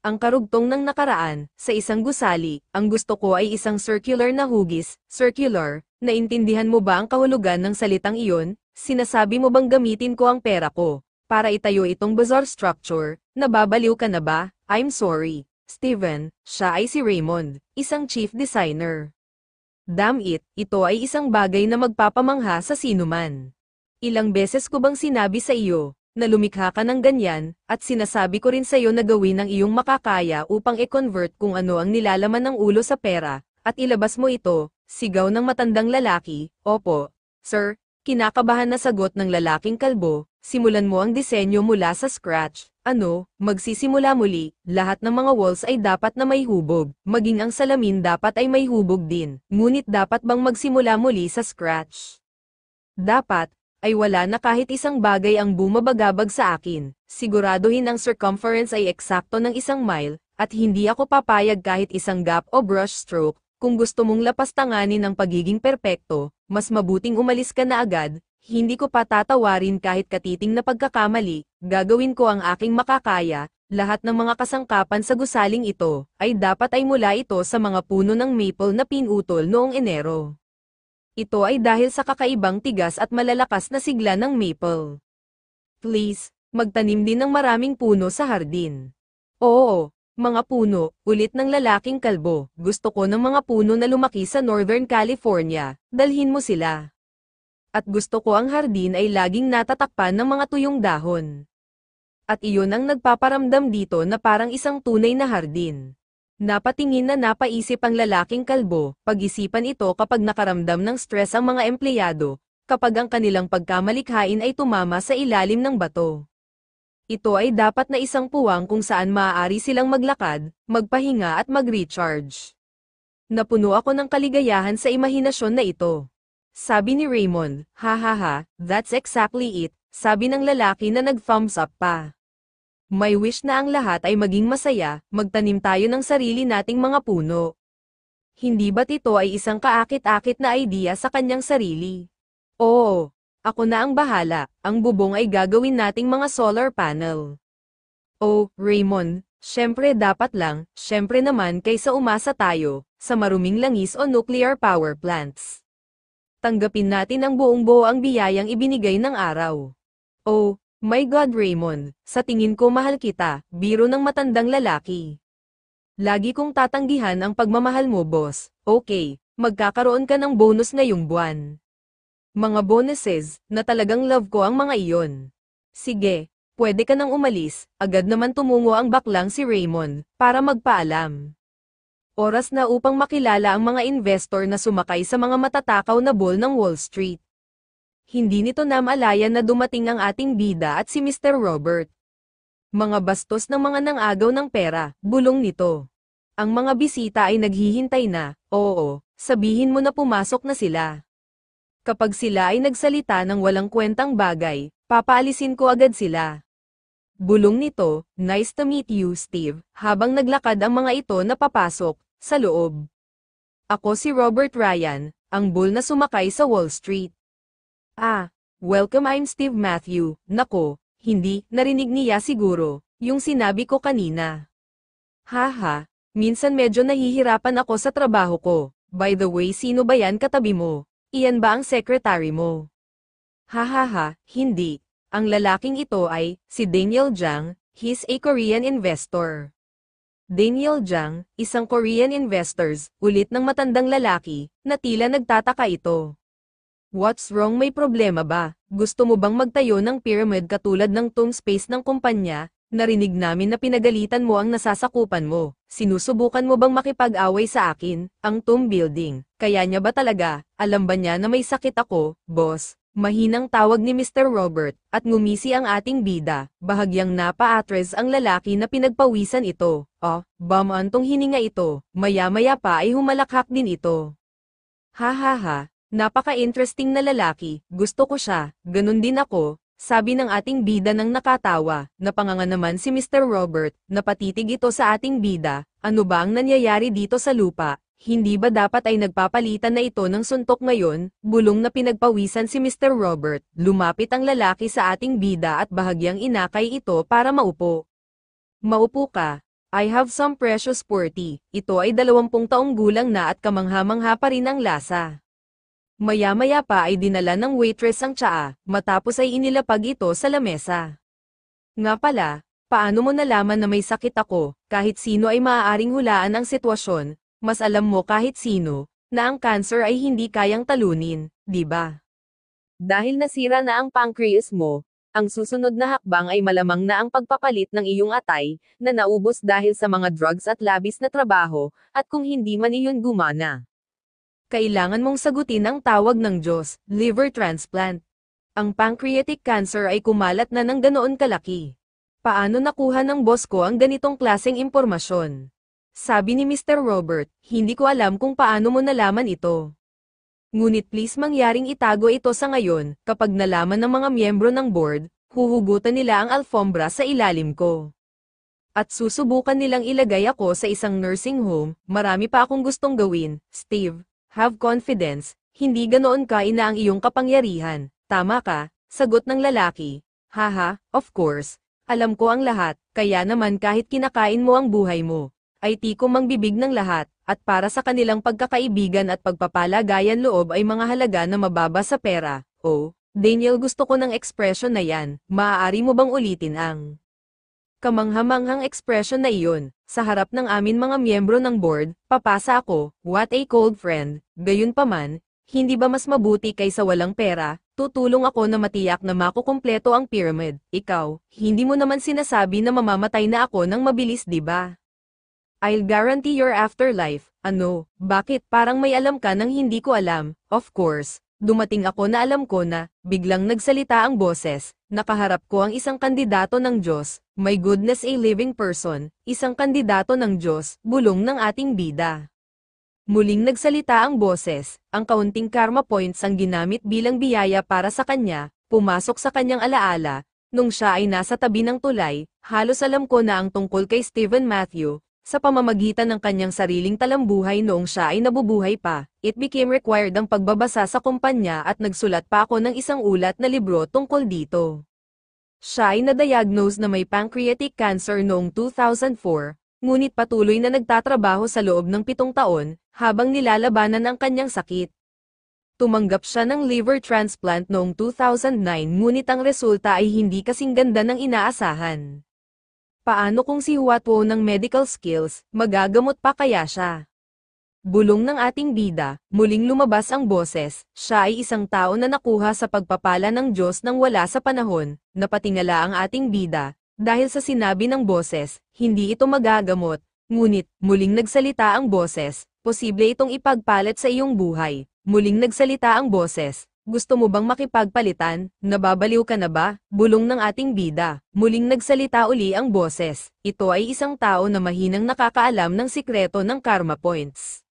Ang karugtong ng nakaraan, sa isang gusali, ang gusto ko ay isang circular na hugis, circular, naintindihan mo ba ang kahulugan ng salitang iyon? Sinasabi mo bang gamitin ko ang pera ko, para itayo itong bazaar structure? Nababaliw ka na ba? I'm sorry, Steven, siya ay si Raymond, isang chief designer. Damn it, ito ay isang bagay na magpapamangha sa sinuman. Ilang beses ko bang sinabi sa iyo, na lumikha ka ng ganyan, at sinasabi ko rin sa iyo na gawin ang iyong makakaya upang i-convert kung ano ang nilalaman ng ulo sa pera, at ilabas mo ito, sigaw ng matandang lalaki. Opo, sir, kinakabahan na sagot ng lalaking kalbo, simulan mo ang disenyo mula sa scratch. Ano, magsisimula muli, lahat ng mga walls ay dapat na may hubog, maging ang salamin dapat ay may hubog din, ngunit dapat bang magsimula muli sa scratch? Dapat, ay wala na kahit isang bagay ang bumabagabag sa akin, siguraduhin ang circumference ay eksakto ng 1 mile, at hindi ako papayag kahit isang gap o brush stroke. Kung gusto mong lapastanganin ang pagiging perpekto, mas mabuting umalis ka na agad, hindi ko patatawarin kahit katiting na pagkakamali, gagawin ko ang aking makakaya, lahat ng mga kasangkapan sa gusaling ito, ay dapat ay mula ito sa mga puno ng maple na pinutol noong Enero. Ito ay dahil sa kakaibang tigas at malalakas na sigla ng maple. Please, magtanim din ng maraming puno sa hardin. Oo, mga puno, ulit ng lalaking kalbo. Gusto ko ng mga puno na lumaki sa Northern California, dalhin mo sila. At gusto ko ang hardin ay laging natatakpan ng mga tuyong dahon. At iyon ang nagpaparamdam dito na parang isang tunay na hardin. Napatingin na napaisip ang lalaking kalbo, pag-isipan ito kapag nakaramdam ng stress ang mga empleyado, kapag ang kanilang pagkamalikhain ay tumama sa ilalim ng bato. Ito ay dapat na isang puwang kung saan maaari silang maglakad, magpahinga at mag-recharge. Napuno ako ng kaligayahan sa imahinasyon na ito. Sabi ni Raymond, hahaha, that's exactly it, sabi ng lalaki na nag-thumbs up pa. May wish na ang lahat ay maging masaya, magtanim tayo ng sarili nating mga puno. Hindi ba't ito ay isang kaakit-akit na idea sa kanyang sarili? Oo, ako na ang bahala, ang bubong ay gagawin nating mga solar panel. Oh, Raymond, syempre dapat lang, syempre naman kaysa umasa tayo, sa maruming langis o nuclear power plants. Tanggapin natin ang buong-buo ang biyayang ibinigay ng araw. Oh, my God Raymond, sa tingin ko mahal kita, biro ng matandang lalaki. Lagi kong tatanggihan ang pagmamahal mo boss, okay, magkakaroon ka ng bonus ngayong buwan. Mga bonuses, na talagang love ko ang mga iyon. Sige, pwede ka nang umalis, agad naman tumungo ang baklang si Raymond, para magpaalam. Oras na upang makilala ang mga investor na sumakay sa mga matatakaw na bull ng Wall Street. Hindi nito namalayan na dumating ang ating bida at si Mr. Robert. Mga bastos ng mga nangagaw ng pera, bulong nito. Ang mga bisita ay naghihintay na, oo, sabihin mo na pumasok na sila. Kapag sila ay nagsalita ng walang kwentang bagay, papaalisin ko agad sila. Bulong nito, nice to meet you Steve, habang naglakad ang mga ito na papasok, sa loob. Ako si Robert Ryan, ang bull na sumakay sa Wall Street. Ah, welcome I'm Steve Matthew, nako, hindi, narinig niya siguro, yung sinabi ko kanina. Haha, minsan medyo nahihirapan ako sa trabaho ko, by the way sino ba yan katabi mo? Iyan ba ang secretary mo? Hahaha, hindi, ang lalaking ito ay, si Daniel Zhang, he's a Korean investor. Daniel Zhang, isang Korean investors, ulit ng matandang lalaki, na tila nagtataka ito. What's wrong may problema ba? Gusto mo bang magtayo ng pyramid katulad ng tomb space ng kumpanya? Narinig namin na pinagalitan mo ang nasasakupan mo. Sinusubukan mo bang makipag-away sa akin, ang tomb building? Kaya niya ba talaga? Alam ba niya na may sakit ako, boss? Mahinang tawag ni Mr. Robert, at ngumisi ang ating bida. Bahagyang napa-atres ang lalaki na pinagpawisan ito. Oh, bamantong hininga ito. Maya-maya pa ay humalakhak din ito. Hahaha. Napaka-interesting na lalaki, gusto ko siya, ganun din ako, sabi ng ating bida nang nakatawa, napanganga naman si Mr. Robert, napatitig ito sa ating bida, ano ba ang nangyayari dito sa lupa, hindi ba dapat ay nagpapalitan na ito ng suntok ngayon, bulong na pinagpawisan si Mr. Robert, lumapit ang lalaki sa ating bida at bahagyang inakay ito para maupo. Maupo ka, I have some precious purty. Ito ay 20 taong gulang na at kamangha-mangha pa rin ang lasa. Maya-maya pa ay dinala ng waitress ang tsaa, matapos ay inilapag ito sa lamesa. Nga pala, paano mo nalaman na may sakit ako? Kahit sino ay maaaring hulaan ang sitwasyon, mas alam mo kahit sino, na ang cancer ay hindi kayang talunin, di ba? Dahil nasira na ang pancreas mo, ang susunod na hakbang ay malamang na ang pagpapalit ng iyong atay, na naubos dahil sa mga drugs at labis na trabaho, at kung hindi man iyon gumana. Kailangan mong sagutin ang tawag ng Diyos, liver transplant. Ang pancreatic cancer ay kumalat na ng ganoon kalaki. Paano nakuha ng boss ko ang ganitong klaseng impormasyon? Sabi ni Mr. Robert, hindi ko alam kung paano mo nalaman ito. Ngunit please mangyaring itago ito sa ngayon, kapag nalaman ng mga miyembro ng board, huhugutan nila ang alfombra sa ilalim ko. At susubukan nilang ilagay ako sa isang nursing home. Marami pa akong gustong gawin, Steve. Have confidence, hindi ganoon kaina ang iyong kapangyarihan. Tama ka, sagot ng lalaki. Haha, of course. Alam ko ang lahat, kaya naman kahit kinakain mo ang buhay mo, ay tikom ang bibig ng lahat, at para sa kanilang pagkakaibigan at pagpapalagayan loob ay mga halaga na mababa sa pera. Oh, Daniel, gusto ko ng expression na yan. Maaari mo bang ulitin ang kamanghamanghang expression na iyon? Sa harap ng amin mga miyembro ng board, papasa ako, what a cold friend. Gayunpaman, hindi ba mas mabuti kaysa walang pera? Tutulong ako na matiyak na makukumpleto ang pyramid. Ikaw, hindi mo naman sinasabi na mamamatay na ako ng mabilis, di ba? I'll guarantee your afterlife. Ano, bakit parang may alam ka nang hindi ko alam? Of course, dumating ako na alam ko na, biglang nagsalita ang boses, nakaharap ko ang isang kandidato ng Diyos, my goodness, a living person, isang kandidato ng Diyos, bulong ng ating bida. Muling nagsalita ang boses, ang kaunting karma points ang ginamit bilang biyaya para sa kanya, pumasok sa kanyang alaala, nung siya ay nasa tabi ng tulay, halos alam ko na ang tungkol kay Stephen Matthew. Sa pamamagitan ng kanyang sariling talambuhay noong siya ay nabubuhay pa, it became required ang pagbabasa sa kumpanya at nagsulat pa ako ng isang ulat na libro tungkol dito. Siya ay na-diagnose na may pancreatic cancer noong 2004, ngunit patuloy na nagtatrabaho sa loob ng 7 taon, habang nilalabanan ang kanyang sakit. Tumanggap siya ng liver transplant noong 2009 ngunit ang resulta ay hindi kasing ganda ng inaasahan. Paano kung si Huatwo ng medical skills, magagamot pa kaya siya? Bulong ng ating bida, muling lumabas ang boses, siya ay isang tao na nakuha sa pagpapala ng Diyos nang wala sa panahon, napatingala ang ating bida, dahil sa sinabi ng boses, hindi ito magagamot, ngunit, muling nagsalita ang boses, posible itong ipagpalit sa iyong buhay, muling nagsalita ang boses. Gusto mo bang makipagpalitan? Nababaliw ka na ba? Bulong ng ating bida. Muling nagsalita uli ang boses. Ito ay isang tao na mahinang nakakaalam ng sikreto ng karma points.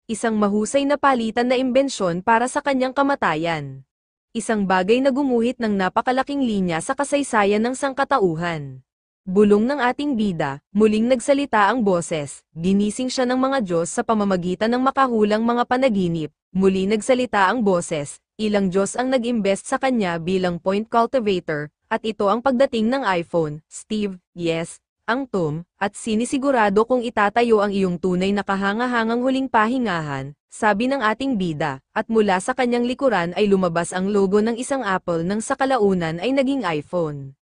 Isang mahusay na palitan na imbensyon para sa kanyang kamatayan. Isang bagay na gumuhit ng napakalaking linya sa kasaysayan ng sangkatauhan. Bulong ng ating bida, muling nagsalita ang boses. Ginising siya ng mga Diyos sa pamamagitan ng makahulang mga panaginip. Muli nagsalita ang boses. Ilang Diyos ang nag-invest sa kanya bilang point cultivator, at ito ang pagdating ng iPhone, Steve, yes, ang Tom, at sinisigurado kung itatayo ang iyong tunay na kahangahangang huling pahingahan, sabi ng ating bida, at mula sa kanyang likuran ay lumabas ang logo ng isang Apple nang sa kalaunan ay naging iPhone.